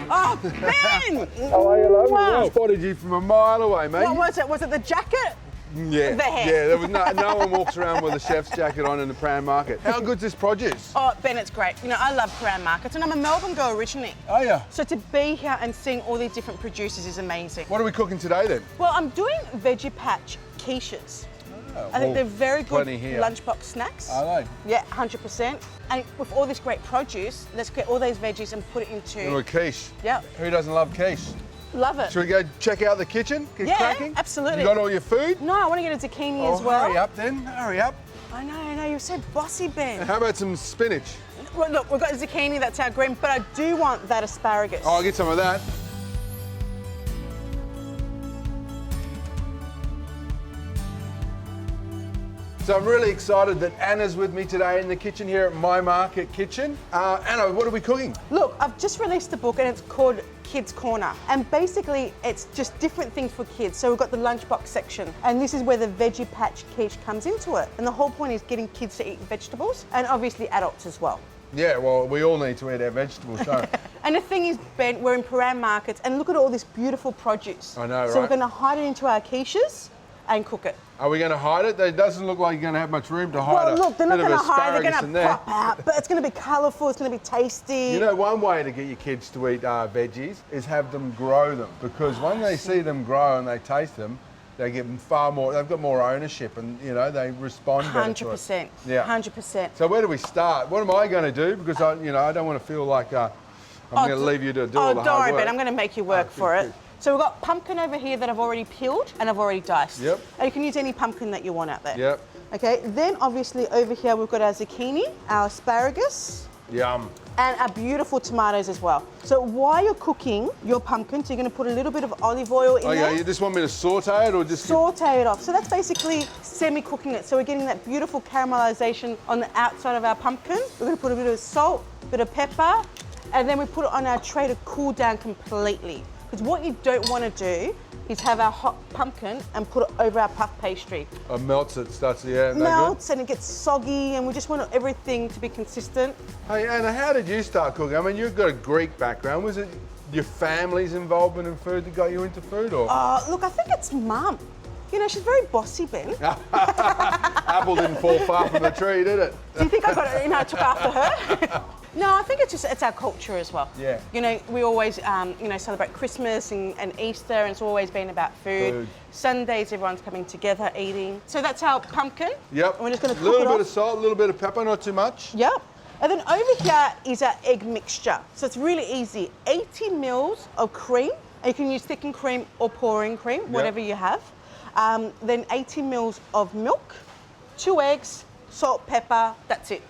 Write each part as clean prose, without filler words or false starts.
Oh, Ben! How are you, love? Wow. I spotted you from a mile away, mate. What was it? Was it the jacket? Yeah, The hair. yeah. There was no one walks around with a chef's jacket on in the Prahran market. How good's this produce? Oh, Ben, it's great. You know, I love Prahran markets, and I'm a Melbourne girl originally. Oh yeah. So to be here and seeing all these different producers is amazing. What are we cooking today then? Well, I'm doing Veggie Patch Quiches. Oh, I think they're very good plenty here. lunchbox snacks. Are they? Yeah, 100%. And with all this great produce, let's get all those veggies and put it into... Into a quiche. Yeah. Who doesn't love quiche? Love it. Should we go check out the kitchen? Get Yeah, cracking? absolutely. You got all your food? No, I want to get a zucchini as well. Hurry up then, hurry up. I know, you're so bossy, Ben. How about some spinach? Well, look, we've got zucchini, that's our green, but I do want that asparagus. Oh, I'll get some of that. So I'm really excited that Anna's with me today in the kitchen here at My Market Kitchen. Anna, what are we cooking? Look, I've just released a book and it's called Kids Corner. And basically, it's just different things for kids. So we've got the lunchbox section, and this is where the Veggie Patch Quiche comes into it. And the whole point is getting kids to eat vegetables, and obviously adults as well. Yeah, well, we all need to eat our vegetables, don't we? And the thing is, Ben, we're in Prahran markets, and look at all this beautiful produce. I know, right? So we're going to hide it into our quiches and cook it. Are we going to hide it? It doesn't look like you're going to have much room to hide Well, look, they're not going to hide, they're going to there. pop out, but it's going to be colourful, it's going to be tasty. You know, one way to get your kids to eat veggies is have them grow them, because when they see them grow and they taste them, they get far more, they've got more ownership, and you know, they respond better to it. 100%. Yeah. 100%. So where do we start? What am I going to do? Because I don't want to feel like I'm going to leave you to do all the hard work. Oh, don't worry, Ben, I'm going to make you work for it. So we've got pumpkin over here that I've already peeled and I've already diced. Yep. And you can use any pumpkin that you want out there. Yep. Okay, then obviously over here we've got our zucchini, our asparagus, Yum. and our beautiful tomatoes as well. So while you're cooking your pumpkin, so you're going to put a little bit of olive oil in Oh there. yeah, you just want me to saute it or just... Saute it off. So that's basically semi-cooking it. So we're getting that beautiful caramelization on the outside of our pumpkin. We're going to put a bit of salt, a bit of pepper, and then we put it on our tray to cool down completely. Because what you don't want to do is have our hot pumpkin and put it over our puff pastry. It melts, it starts, yeah. Melts and it gets soggy, and we just want everything to be consistent. Hey Anna, how did you start cooking? I mean, you've got a Greek background. Was it your family's involvement in food that got you into food, or? Look, I think it's Mum. You know, she's very bossy, Ben. Apple didn't fall far from the tree, did it? Do you think I took after her? No, I think it's our culture as well. Yeah. You know, we always, celebrate Christmas and Easter, and it's always been about food. Sundays, everyone's coming together, eating. So that's our pumpkin. Yep. And we're just going to A cook little it bit off. of salt, a little bit of pepper, not too much. Yep. And then over here is our egg mixture. So it's really easy. 80 mils of cream. And you can use thickened cream or pouring cream, whatever you have. Then 80 mils of milk, 2 eggs, salt, pepper, that's it.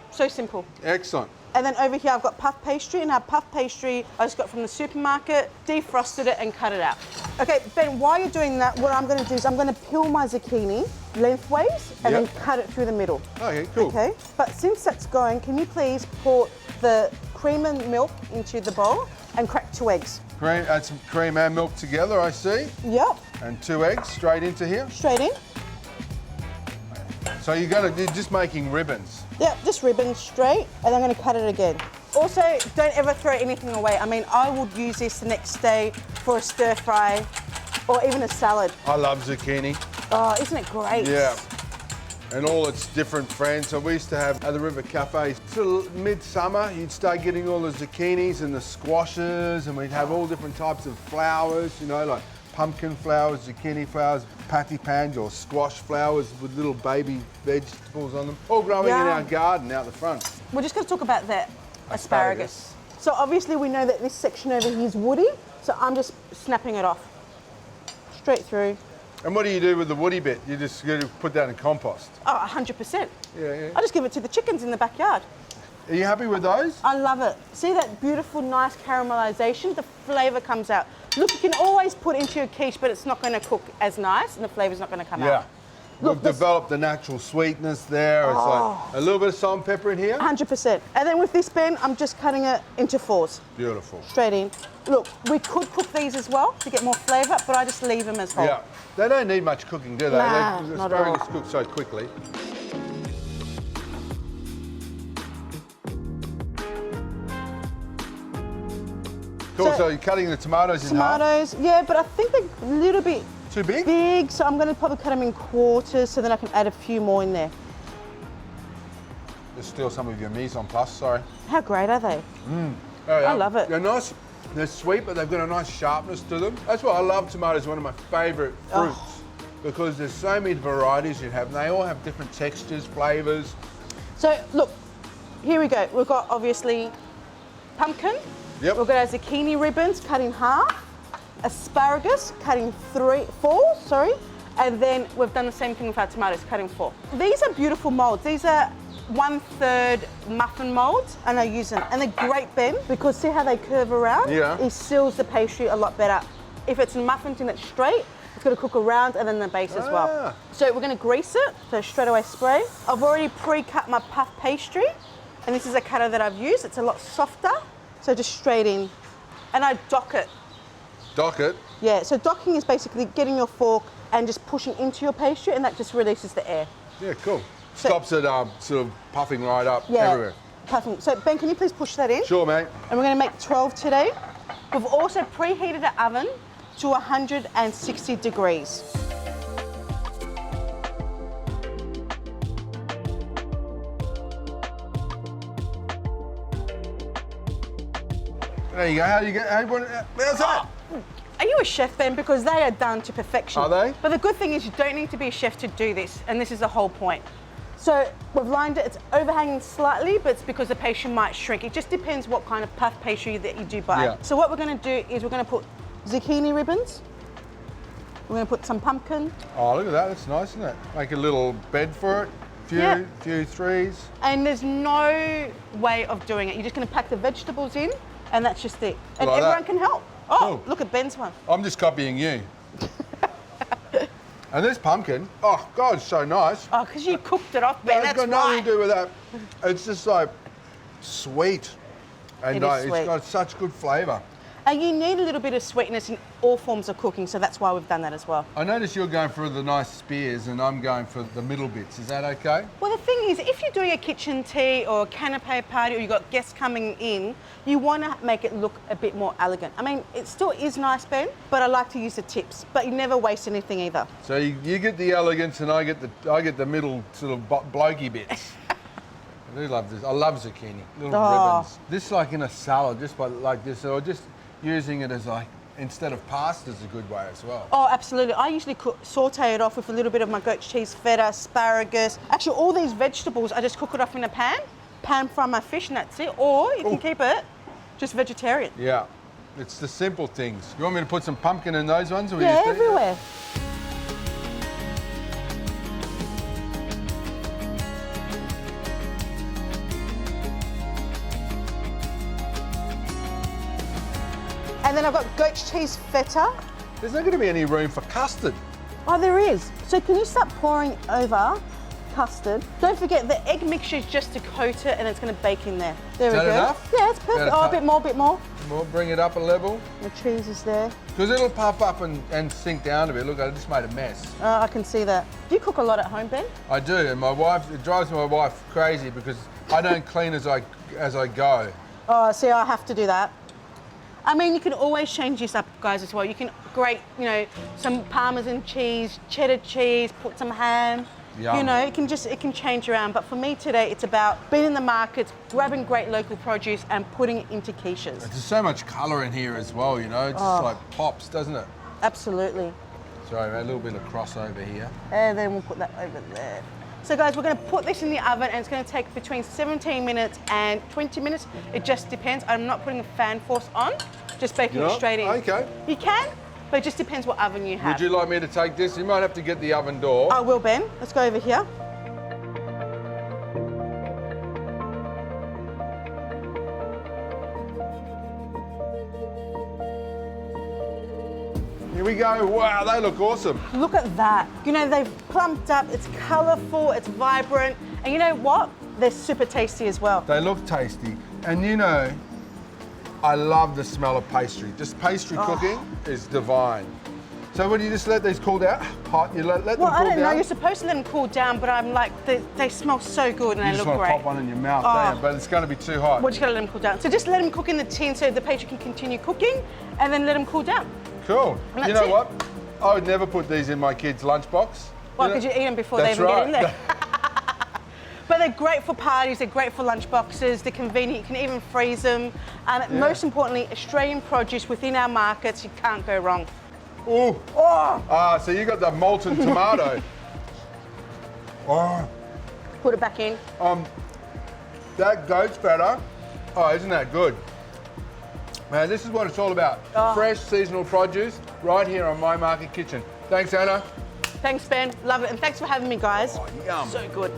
So simple. Excellent. And then over here I've got puff pastry, and our puff pastry I just got from the supermarket, defrosted it and cut it out. Okay, Ben, while you're doing that, what I'm going to do is I'm going to peel my zucchini lengthways and then cut it through the middle. Okay, cool. Okay, but since that's going, can you please pour the cream and milk into the bowl and crack 2 eggs? Cream, add some cream and milk together, I see. Yep. And 2 eggs straight into here. Straight in. So you're just making ribbons. Yep, just ribbons straight, and I'm going to cut it again. Also, don't ever throw anything away. I mean, I would use this the next day for a stir fry or even a salad. I love zucchini. Oh, isn't it great? Yeah. And all its different friends. So we used to have at the River Cafe, sort of midsummer, you'd start getting all the zucchinis and the squashes, and we'd have all different types of flowers, you know, like pumpkin flowers, zucchini flowers, patty pans or squash flowers with little baby vegetables on them, all growing in our garden out the front. We're just going to talk about the asparagus. So obviously we know that this section over here is woody, so I'm just snapping it off. Straight through. And what do you do with the woody bit? You just put that in compost? Oh, 100%. Yeah. I just give it to the chickens in the backyard. Are you happy with those? I love it. See that beautiful, nice caramelization? The flavour comes out. Look, you can always put into your quiche, but it's not going to cook as nice, and the flavour's not going to come out. Look, we've developed the natural sweetness there. It's like a little bit of salt and pepper in here. 100%. And then with this, Ben, I'm just cutting it into 4s. Beautiful. Straight in. Look, we could cook these as well to get more flavour, but I just leave them as whole. Yeah. They don't need much cooking, do they? Nah, The not at all. asparagus cook so quickly. Cool, so you're cutting the tomatoes in half? Tomatoes, yeah, but I think they're a little bit Too big? big, so I'm going to probably cut them in quarters so then I can add a few more in there. Just steal some of your mise en place, sorry. How great are they? Oh, yeah. I love it. They're nice, they're sweet, but they've got a nice sharpness to them. That's why I love tomatoes, one of my favourite fruits, because there's so many varieties you have, and they all have different textures, flavours. So look, here we go. We've got obviously pumpkin. Yep. We've got our zucchini ribbons cut in half, asparagus cut in four, and then we've done the same thing with our tomatoes, cut in 4. These are beautiful molds. These are 1/3 muffin molds, and I use them. And they're great, Ben, because see how they curve around? Yeah. It seals the pastry a lot better. If it's a muffin tin that's straight, it's going to cook around and then the base as well. So we're going to grease it, so straight away spray. I've already pre-cut my puff pastry, and this is a cutter that I've used. It's a lot softer, so just straight in. And I dock it. Dock it? Yeah, so docking is basically getting your fork and just pushing into your pastry, and that just releases the air. Yeah, cool. So- Stops it sort of puffing right up everywhere. Puffing. So Ben, can you please push that in? Sure, mate. And we're going to make 12 today. We've also preheated the oven to 160 degrees. There you go. How's that? Are you a chef, Ben? Because they are done to perfection. Are they? But the good thing is you don't need to be a chef to do this, and this is the whole point. So we've lined it, it's overhanging slightly, but it's because the pastry might shrink. It just depends what kind of puff pastry that you do buy. Yeah. So what we're going to do is we're going to put zucchini ribbons. We're going to put some pumpkin. Oh, look at that. That's nice, isn't it? Make a little bed for it. Few threes. And there's no way of doing it. You're just going to pack the vegetables in, and that's just it. And Like everyone that. can help. Oh, Cool. look at Ben's one. I'm just copying you. And this pumpkin, oh God, it's so nice. Oh, because you cooked it off, Ben, It's that's got nothing why. to do with that. It's just like sweet. And It is sweet. it's got such good flavour. And you need a little bit of sweetness in all forms of cooking, so that's why we've done that as well. I notice you're going for the nice spears and I'm going for the middle bits. Is that okay? Well, the thing is, if you're doing a kitchen tea or a canapé party or you've got guests coming in, you want to make it look a bit more elegant. I mean, it still is nice, Ben, but I like to use the tips, but you never waste anything either. So you get the elegance and I get the middle sort of blokey bits. I do love this. I love zucchini. Little ribbons. This like in a salad, just like this, or just using it as like, instead of pasta is a good way as well. Oh, absolutely. I usually saute it off with a little bit of my goat cheese, feta, asparagus. Actually, all these vegetables, I just cook it off in a pan fry my fish, and that's it. Or you can keep it just vegetarian. Yeah, it's the simple things. You want me to put some pumpkin in those ones? Or we Yeah, just everywhere. And then I've got goat cheese feta. There's not going to be any room for custard. Oh, there is. So can you start pouring over custard? Don't forget the egg mixture is just to coat it, and it's going to bake in there. There Is we that go. enough? Yeah, it's perfect. Oh, a bit more, More, bring it up a level. The cheese is there. Because it'll puff up and sink down a bit. Look, I just made a mess. I can see that. Do you cook a lot at home, Ben? I do, and it drives my wife crazy because I don't clean as I go. Oh, see, I have to do that. I mean, you can always change this up, guys, as well. You can grate, some Parmesan cheese, cheddar cheese, put some ham. Yum. It can change around. But for me today, it's about being in the markets, grabbing great local produce and putting it into quiches. There's so much colour in here as well, It just like pops, doesn't it? Absolutely. Sorry, mate, a little bit of crossover here. And then we'll put that over there. So guys, we're going to put this in the oven, and it's going to take between 17 minutes and 20 minutes. It just depends. I'm not putting a fan force on, just baking it straight in. Okay. You can, but it just depends what oven you have. Would you like me to take this? You might have to get the oven door. I will, Ben. Let's go over here. Here we go. Wow, they look awesome. Look at that. They've plumped up. It's colourful. It's vibrant. And you know what? They're super tasty as well. They look tasty. And I love the smell of pastry. Just pastry cooking is divine. So when you just let these cool down, hot, you let them Well, cool I don't know. down. You're supposed to let them cool down, but I'm like, they smell so good and You they just look want to great. pop one in your mouth, Oh. don't you? But it's going to be too hot. We're just gonna let them cool down. So just let them cook in the tin so the pastry can continue cooking, and then let them cool down. Cool. And You that's know it. what? I would never put these in my kids' lunchbox. Well, know? because you eat them before they That's even get right. in there. But they're great for parties, they're great for lunch boxes, they're convenient, you can even freeze them. And most importantly, Australian produce within our markets, you can't go wrong. Ooh. Oh, Ah, so you got the molten tomato. Oh, put it back in. that goat's batter. Oh, isn't that good? Man, this is what it's all about. Oh. Fresh seasonal produce right here on My Market Kitchen. Thanks, Anna. Thanks, Ben. Love it. And thanks for having me, guys. Oh, yum. So good.